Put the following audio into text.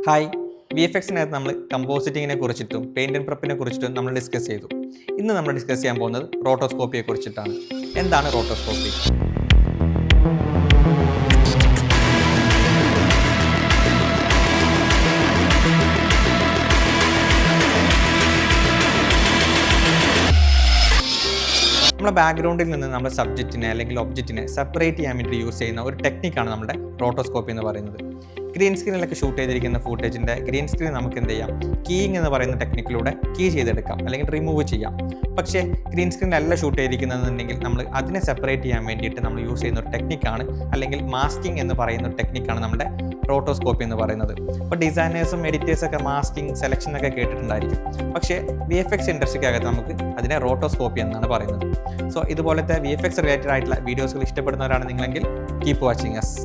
Hi, V F എക്സിനകത്ത് നമ്മൾ കമ്പോസിറ്റിങ്ങിനെ കുറിച്ചിട്ടും paint and പ്രെപ്പിനെ കുറിച്ചിട്ടും നമ്മൾ ഡിസ്കസ് ചെയ്തു. ഇന്ന് നമ്മൾ ഡിസ്കസ് ചെയ്യാൻ പോകുന്നത് റോട്ടോസ്കോപ്പിയെ കുറിച്ചിട്ടാണ്. എന്താണ് റോട്ടോസ്കോപ്പി? നമ്മുടെ ബാക്ക്ഗ്രൗണ്ടിൽ നിന്ന് നമ്മുടെ സബ്ജക്റ്റിനെ അല്ലെങ്കിൽ ഒബ്ജക്റ്റിനെ സെപ്പറേറ്റ് ചെയ്യാൻ വേണ്ടി യൂസ് ചെയ്യുന്ന ഒരു ടെക്നിക്കാണ് നമ്മുടെ റോട്ടോസ്കോപ്പി എന്ന് പറയുന്നത്. ഗ്രീൻ സ്ക്രീനിലൊക്കെ ഷൂട്ട് ചെയ്തിരിക്കുന്ന ഫൂട്ടേജിൻ്റെ ഗ്രീൻ സ്ക്രീൻ നമുക്ക് എന്ത് ചെയ്യാം, കീയിങ് എന്ന് പറയുന്ന ടെക്നിക്കിലൂടെ കീ ചെയ്തെടുക്കാം അല്ലെങ്കിൽ റിമൂവ് ചെയ്യാം. പക്ഷേ ഗ്രീൻ സ്ക്രീനിലല്ല ഷൂട്ട് ചെയ്തിരിക്കുന്നതെന്നുണ്ടെങ്കിൽ നമ്മൾ അതിനെ സെപ്പറേറ്റ് ചെയ്യാൻ വേണ്ടിയിട്ട് നമ്മൾ യൂസ് ചെയ്യുന്ന ഒരു ടെക്നിക്കാണ്, അല്ലെങ്കിൽ മാസ്കിങ് എന്ന് പറയുന്ന ഒരു ടെക്നിക്കാണ് നമ്മുടെ റോട്ടോസ്കോപ്പി എന്ന് പറയുന്നത്. അപ്പോൾ ഡിസൈനേഴ്സും എഡിറ്റേഴ്സൊക്കെ മാസ്കിങ് സെലക്ഷൻ ഒക്കെ കേട്ടിട്ടുണ്ടായിരിക്കും. പക്ഷേ വി എഫ് എക്സ് ഇൻഡസ്ട്രിക്കകത്ത് നമുക്ക് അതിനെ റോട്ടോസ്കോപ്പി എന്നാണ് പറയുന്നത്. സോ ഇതുപോലത്തെ വി എഫ് എക്സ് റിലേറ്റഡ് ആയിട്ടുള്ള വീഡിയോസുകൾ ഇഷ്ടപ്പെടുന്നവരാണ് നിങ്ങളെങ്കിൽ കീപ്പ് വാച്ചിങ് അസ്.